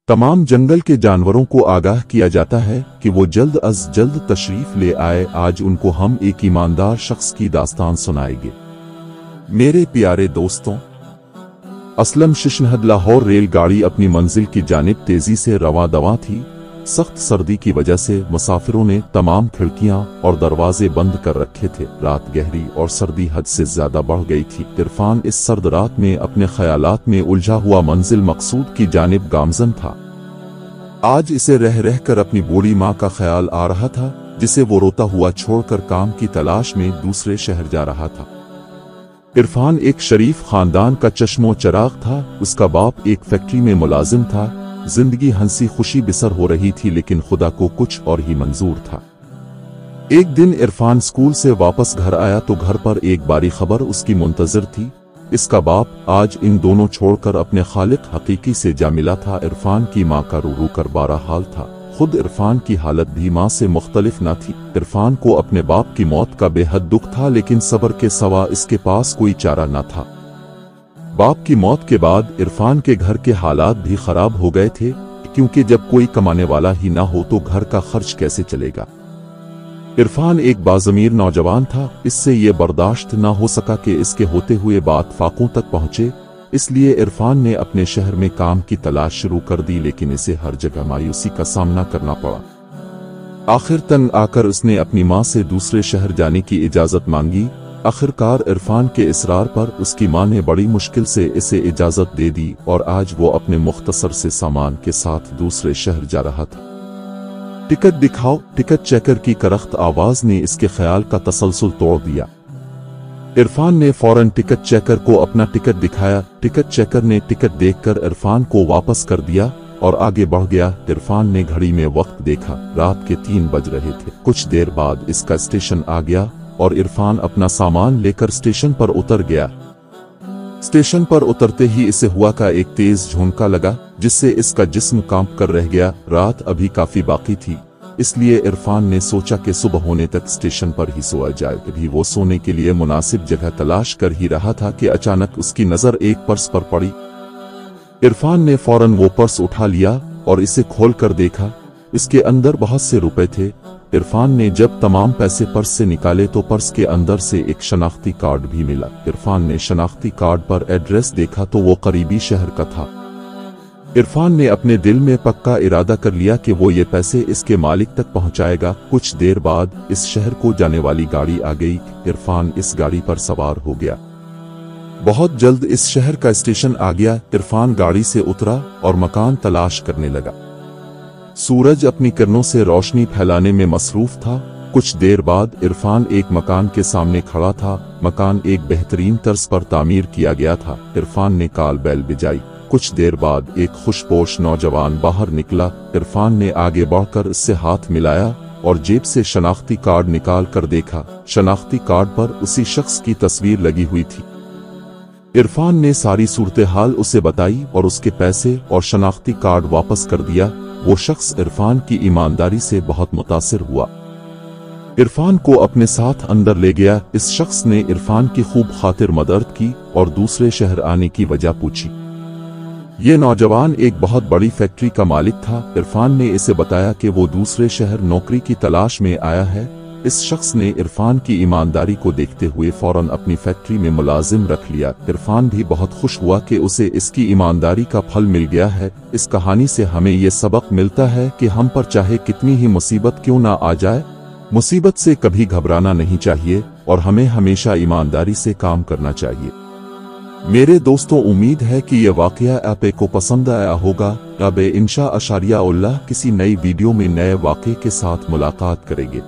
तमाम जंगल के जानवरों को आगाह किया जाता है कि वो जल्द अज जल्द तशरीफ ले आए। आज उनको हम एक ईमानदार शख्स की दास्तान सुनाएंगे। मेरे प्यारे दोस्तों, असलम शिशनहद लाहौर रेलगाड़ी अपनी मंजिल की जानिब तेजी से रवां दवां थी। सख्त सर्दी की वजह से मुसाफिरों ने तमाम खिड़कियां और दरवाजे बंद कर रखे थे। रात गहरी और सर्दी हद से ज्यादा बढ़ गई थी। इरफान इस सर्द रात में अपने ख्यालात में उलझा हुआ मंजिल मकसूद की जानिब गामजन था। आज इसे रह रह कर अपनी बूढ़ी माँ का ख्याल आ रहा था, जिसे वो रोता हुआ छोड़कर काम की तलाश में दूसरे शहर जा रहा था। इरफान एक शरीफ खानदान का चश्मो चराग था। उसका बाप एक फैक्ट्री में मुलाजिम था। जिंदगी हंसी खुशी बिसर हो रही थी, लेकिन खुदा को कुछ और ही मंजूर था। एक दिन इरफान स्कूल से वापस घर आया तो घर पर एक बारी खबर उसकी मुंतजर थी। इसका बाप आज इन दोनों छोड़कर अपने खालिक हकीकी से जा मिला था। इरफान की माँ का रो रो कर बारा हाल था। खुद इरफान की हालत भी माँ से मुख्तलिफ न थी। इरफान को अपने बाप की मौत का बेहद दुख था, लेकिन सब्र के सिवा इसके पास कोई चारा न था। बाप की मौत के बाद इरफान के घर के हालात भी खराब हो गए थे, क्योंकि जब कोई कमाने वाला ही ना हो तो घर का खर्च कैसे चलेगा। इरफान एक बाज़मीर नौजवान था। इससे ये बर्दाश्त ना हो सका कि इसके होते हुए बात फाकों तक पहुंचे। इसलिए इरफान ने अपने शहर में काम की तलाश शुरू कर दी, लेकिन इसे हर जगह मायूसी का सामना करना पड़ा। आखिर तंग आकर उसने अपनी माँ से दूसरे शहर जाने की इजाजत मांगी। आखिरकार इरफान के इसरार पर उसकी माँ ने बड़ी मुश्किल से इसे इजाजत दे दी और आज वो अपने मुख्तसर से सामान के साथ दूसरे शहर जा रहा था। टिकट दिखाओ। टिकट चेकर की करख्त आवाज ने इसके ख्याल का तसलसल तोड़ दिया। इरफान ने फौरन टिकट चेकर को अपना टिकट दिखाया। टिकट चेकर ने टिकट देखकर इरफान को वापस कर दिया और आगे बढ़ गया। इरफान ने घड़ी में वक्त देखा। रात के 3 बज रहे थे। कुछ देर बाद इसका स्टेशन आ गया और इरफान अपना सामान लेकर स्टेशन पर उतर गया। स्टेशन पर उतरते ही इसे हवा का एक तेज झोंका लगा, जिससे इसका जिस्म कांप कर रह गया। रात अभी काफी बाकी थी, इसलिए इरफान ने सोचा कि सुबह होने तक स्टेशन पर ही सोया जाए। अभी वो सोने के लिए मुनासिब जगह तलाश कर ही रहा था कि अचानक उसकी नजर एक पर्स पर पड़ी। इरफान ने फौरन वो पर्स उठा लिया और इसे खोलकर देखा। इसके अंदर बहुत से रुपए थे। इरफान ने जब तमाम पैसे पर्स से निकाले तो पर्स के अंदर से एक शनाख्ती कार्ड भी मिला। इरफान ने शनाख्ती कार्ड पर एड्रेस देखा तो वो करीबी शहर का था। इरफान ने अपने दिल में पक्का इरादा कर लिया कि वो ये पैसे इसके मालिक तक पहुंचाएगा। कुछ देर बाद इस शहर को जाने वाली गाड़ी आ गई। इरफान इस गाड़ी पर सवार हो गया। बहुत जल्द इस शहर का स्टेशन आ गया। इरफान गाड़ी से उतरा और मकान तलाश करने लगा। सूरज अपनी किरणों से रोशनी फैलाने में मसरूफ था। कुछ देर बाद इरफान एक मकान के सामने खड़ा था। मकान एक बेहतरीन तर्ज पर तामीर किया गया था। इरफान ने कॉल बेल बजाई। कुछ देर बाद एक खुशपोश नौजवान बाहर निकला। इरफान ने आगे बढ़कर इससे हाथ मिलाया और जेब से शनाख्ती कार्ड निकाल कर देखा। शनाख्ती कार्ड पर उसी शख्स की तस्वीर लगी हुई थी। इरफान ने सारी सूरत-ए-हाल उसे बताई और उसके पैसे और शनाख्ती कार्ड वापस कर दिया। वो शख्स इरफान की ईमानदारी से बहुत मुतासिर हुआ। इरफान को अपने साथ अंदर ले गया। इस शख्स ने इरफान की खूब खातिर मदद की और दूसरे शहर आने की वजह पूछी। ये नौजवान एक बहुत बड़ी फैक्ट्री का मालिक था। इरफान ने इसे बताया कि वो दूसरे शहर नौकरी की तलाश में आया है। इस शख्स ने इरफान की ईमानदारी को देखते हुए फौरन अपनी फैक्ट्री में मुलाजिम रख लिया। इरफान भी बहुत खुश हुआ कि उसे इसकी ईमानदारी का फल मिल गया है। इस कहानी से हमें ये सबक मिलता है कि हम पर चाहे कितनी ही मुसीबत क्यों ना आ जाए, मुसीबत से कभी घबराना नहीं चाहिए और हमें हमेशा ईमानदारी से काम करना चाहिए। मेरे दोस्तों, उम्मीद है कि यह वाकया आपको पसंद आया होगा। अब इंशाअल्लाह किसी नई वीडियो में नए वाक़े के साथ मुलाकात करेंगे।